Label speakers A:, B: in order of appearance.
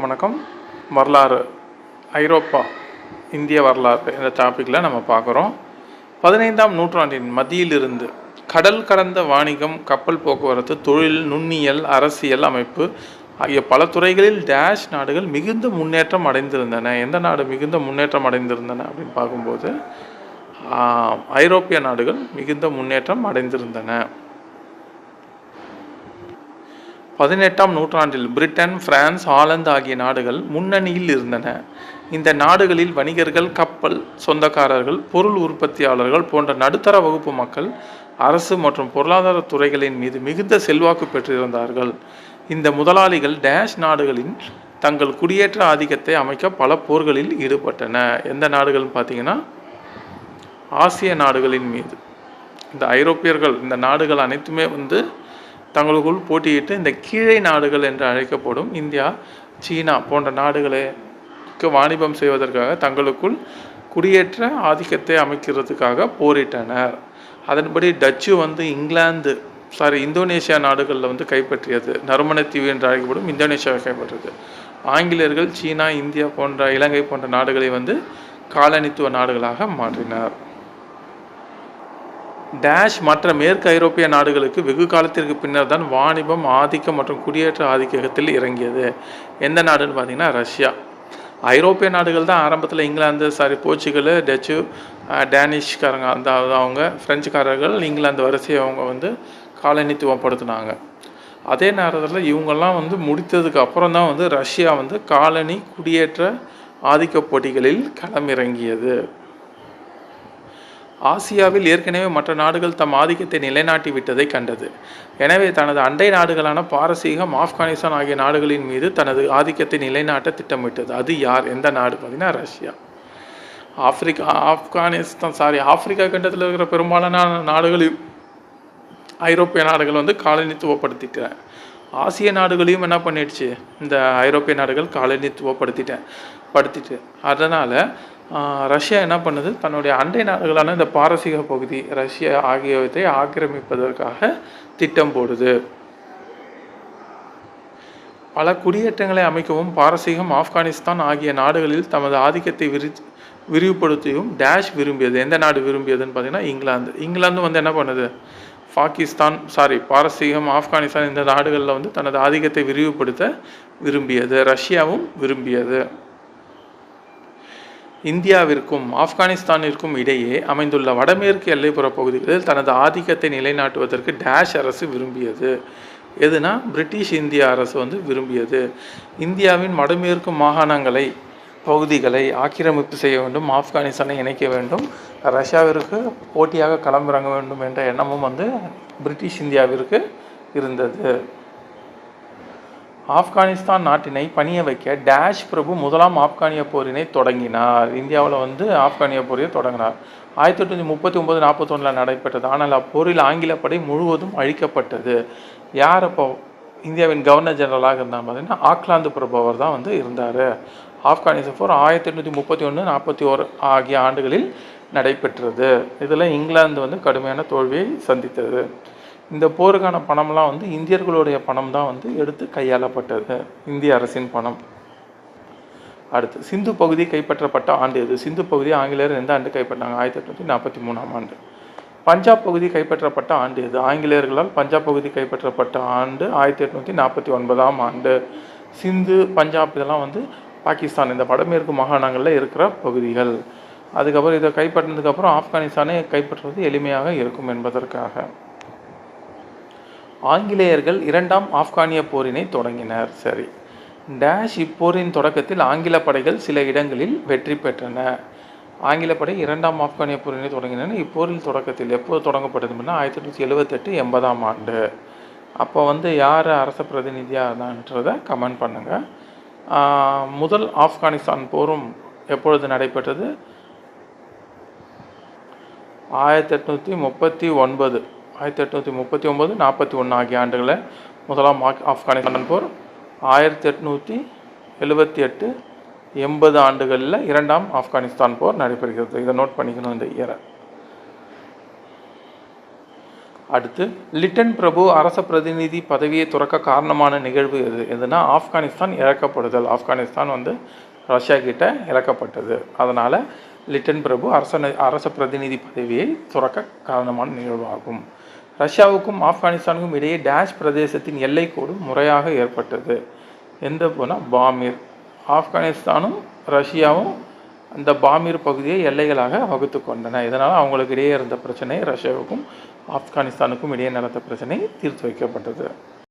A: வணக்கம். வரலாறு ஐரோப்பா இந்திய வரலாறு என்ற டாப்பிக்கில் நம்ம பார்க்குறோம். 15ஆம் நூற்றாண்டின் மத்தியிலிருந்து கடல் கடந்த வாணிகம், கப்பல் போக்குவரத்து, தொழில், நுண்ணியல், அரசியல் அமைப்பு ஆகிய பல துறைகளில் டேஷ் நாடுகள் மிகுந்த முன்னேற்றம் அடைந்திருந்தன. எந்த நாடு மிகுந்த முன்னேற்றம் அடைந்திருந்தன அப்படின்னு பார்க்கும்போது ஐரோப்பிய நாடுகள் மிகுந்த முன்னேற்றம் அடைந்திருந்தன. 18ஆம் நூற்றாண்டில் பிரிட்டன், பிரான்ஸ், ஹாலந்து ஆகிய நாடுகள் முன்னணியில் இருந்தன. இந்த நாடுகளில் வணிகர்கள், கப்பல் சொந்தக்காரர்கள், பொருள் உற்பத்தியாளர்கள் போன்ற நடுத்தர வகுப்பு மக்கள் அரசு மற்றும் பொருளாதார துறைகளின் மீது மிகுந்த செல்வாக்கு பெற்றிருந்தார்கள். இந்த முதலாளிகள் டேஷ் நாடுகளின் தங்கள் குடியேற்ற ஆதிக்கத்தை அமைக்க பல போர்களில் ஈடுபட்டன. எந்த நாடுகள்னு பார்த்தீங்கன்னா ஆசிய நாடுகளின் மீது. இந்த ஐரோப்பியர்கள் இந்த நாடுகள் அனைத்துமே தங்களுக்குள் போட்டியிட்டு இந்த கீழே நாடுகள் என்று அழைக்கப்படும் இந்தியா, சீனா போன்ற நாடுகளுக்கு வாணிபம் செய்வதற்காக தங்களுக்குள் குடியேற்ற ஆதிக்கத்தை அமைக்கிறதுக்காக போரிட்டனர். அதன்படி டச்சு இந்தோனேஷியா நாடுகளில் கைப்பற்றியது. நறுமணத்தீவு என்று அழைக்கப்படும் இந்தோனேஷியாவை கைப்பற்றியது. ஆங்கிலேயர்கள் சீனா, இந்தியா போன்ற இலங்கை போன்ற நாடுகளை காலனித்துவ நாடுகளாக மாற்றினர். டேஷ் மற்ற மேற்கு ஐரோப்பிய நாடுகளுக்கு வெகு காலத்திற்கு பின்னர் தான் வாணிபம், ஆதிக்கம் மற்றும் குடியேற்ற ஆதிக்கத்தில் இறங்கியது. எந்த நாடுன்னு பார்த்தீங்கன்னா ரஷ்யா. ஐரோப்பிய நாடுகள் தான் ஆரம்பத்தில் இங்கிலாந்து, போர்ச்சுகல், டச்சு, டேனிஷ்காரங்க அவங்க பிரெஞ்சுக்காரர்கள் இங்கிலாந்து வரிசையை அவங்க காலனித்துவப்படுத்தினாங்க. அதே நேரத்தில் இவங்கெல்லாம் முடித்ததுக்கு அப்புறம் தான் ரஷ்யா காலனி குடியேற்ற ஆதிக்க போட்டிகளில் களமிறங்கியது. ஆசியாவில் ஏற்கனவே மற்ற நாடுகள் தம் ஆதிக்கத்தை நிலைநாட்டி விட்டதை கண்டது. எனவே தனது அண்டை நாடுகளான பாரசீகம், ஆப்கானிஸ்தான் ஆகிய நாடுகளின் மீது தனது ஆதிக்கத்தை நிலைநாட்ட திட்டமிட்டது. அது யார்? எந்த நாடு பார்த்தீங்கன்னா ரஷ்யா. ஆப்பிரிக்கா கண்டத்தில் இருக்கிற பெரும்பாலான நாடுகளையும் ஐரோப்பிய நாடுகள் காலனித்துவப்படுத்திட்டன. ஆசிய நாடுகளையும் என்ன பண்ணிடுச்சு? இந்த ஐரோப்பிய நாடுகள் காலனித்துவப்படுத்திட்டு அதனால் ரஷ்யா என்ன பண்ணுது? தன்னுடைய அண்டை நாடுகளான இந்த பாரசீக பகுதி, ரஷ்யா ஆகியவற்றை ஆக்கிரமிப்பதற்காக திட்டம் போடுது. பல குடியேற்றங்களை அமைக்கவும் பாரசீகம், ஆப்கானிஸ்தான் ஆகிய நாடுகளில் தமது ஆதிக்கத்தை விரிவுபடுத்தியும் டேஷ் விரும்பியது. எந்த நாடு விரும்பியதுன்னு பார்த்தீங்கன்னா இங்கிலாந்து. இங்கிலாந்து என்ன பண்ணுது? பாரசீகம், ஆப்கானிஸ்தான் இந்த நாடுகளில் தனது ஆதிக்கத்தை விரிவுபடுத்த விரும்பியது. ரஷ்யாவும் விரும்பியது. இந்தியாவிற்கும் ஆப்கானிஸ்தானிற்கும் இடையே அமைந்துள்ள வடமேற்கு எல்லைப்புற பகுதிகளில் தனது ஆதிக்கத்தை நிலைநாட்டுவதற்கு டேஷ் அரசு விரும்பியது. எதுனா பிரிட்டிஷ் இந்திய அரசு விரும்பியது. இந்தியாவின் வடமேற்கு பகுதிகளை ஆக்கிரமிப்பு செய்ய வேண்டும், ஆப்கானிஸ்தானை இணைக்க வேண்டும், ரஷ்யாவிற்கு போட்டியாக களமிறங்க வேண்டும் என்ற எண்ணமும் பிரிட்டிஷ் இந்தியாவிற்கு இருந்தது. ஆப்கானிஸ்தான் நாட்டினை பணிய வைக்க டேஷ் பிரபு முதலாம் ஆப்கானிய போரினை தொடங்கினார். இந்தியாவில் ஆப்கானிய போரை தொடங்கினார். 1839-41 நடைபெற்றது. ஆனால் அப்போரில் ஆங்கில படை முழுவதும் அழிக்கப்பட்டது. யார் அப்போ இந்தியாவின் கவர்னர் ஜெனரலாக இருந்தார் பார்த்தீங்கன்னா ஆக்லாந்து பிரபு அவர் தான் இருந்தார். ஆப்கானிஸ்தான் போர் 1831-41 ஆகிய ஆண்டுகளில் நடைபெற்றது. இதில் இங்கிலாந்து கடுமையான தோல்வியை சந்தித்தது. இந்த போருக்கான பணம்லாம் இந்தியர்களுடைய பணம் தான் எடுத்து கையாளப்பட்டது, இந்திய அரசின் பணம். அடுத்து சிந்து பகுதி கைப்பற்றப்பட்ட ஆண்டு எது? சிந்து பகுதி ஆங்கிலேயர் எந்த ஆண்டு கைப்பற்றாங்க? 1843ஆம் ஆண்டு. பஞ்சாப் பகுதி கைப்பற்றப்பட்ட ஆண்டு எது? ஆங்கிலேயர்களால் பஞ்சாப் பகுதி கைப்பற்றப்பட்ட ஆண்டு 1849ஆம் ஆண்டு. சிந்து, பஞ்சாப் இதெல்லாம் பாகிஸ்தான் இந்த வடமேற்கு மாகாணங்களில் இருக்கிற பகுதிகள். அதுக்கப்புறம் இதை கைப்பற்றினதுக்கப்புறம் ஆப்கானிஸ்தானை கைப்பற்றுவது எளிமையாக இருக்கும் என்பதற்காக ஆங்கிலேயர்கள் 2ஆம் ஆப்கானிய போரினை தொடங்கினர். சரி, டேஷ் இப்போரின் தொடக்கத்தில் ஆங்கில படைகள் சில இடங்களில் வெற்றி பெற்றன. ஆங்கில படை 2ஆம் ஆப்கானிய போரினை தொடங்கின. இப்போரின் தொடக்கத்தில் எப்போது தொடங்கப்பட்டதுன்னா 1878-80ஆம் ஆண்டு. அப்போ யார் அரச பிரதிநிதியாக இருந்தான்றதை கமெண்ட் பண்ணுங்கள். முதல் ஆப்கானிஸ்தான் போரும் எப்பொழுது நடைபெற்றது? 1839, 1839-41 ஆகிய ஆண்டுகளில் முதலாம் ஆப்கானிஸ்தான் போர். 1878-80 ஆண்டுகளில் 2ஆம் ஆப்கானிஸ்தான் போர் நடைபெறுகிறது. இதை நோட் பண்ணிக்கணும் இந்த இயரை. அடுத்து லிட்டன் பிரபு அரச பிரதிநிதி பதவியை துறக்க காரணமான நிகழ்வு எதுனா ஆப்கானிஸ்தான் இழக்கப்படுதல். ஆப்கானிஸ்தான் வந்து ரஷ்யா கிட்ட இழக்கப்பட்டது. அதனால் லிட்டன் பிரபு அரச பிரதிநிதி பதவியை துறக்க காரணமான நிகழ்வாகும். ரஷ்யாவுக்கும் ஆப்கானிஸ்தானுக்கும் இடையே டேஷ் பிரதேசத்தின் எல்லைக்கோடு முறையாக ஏற்பட்டது. எந்த போனால் பாமீர். ஆப்கானிஸ்தானும் ரஷ்யாவும் அந்த பாமீர் பகுதியை எல்லைகளாக வகுத்து கொண்டன. இதனால் அவங்களுக்கு இடையே இருந்த பிரச்சனை, ரஷ்யாவுக்கும் ஆப்கானிஸ்தானுக்கும் இடையே நடந்த பிரச்சனை தீர்த்து வைக்கப்பட்டது.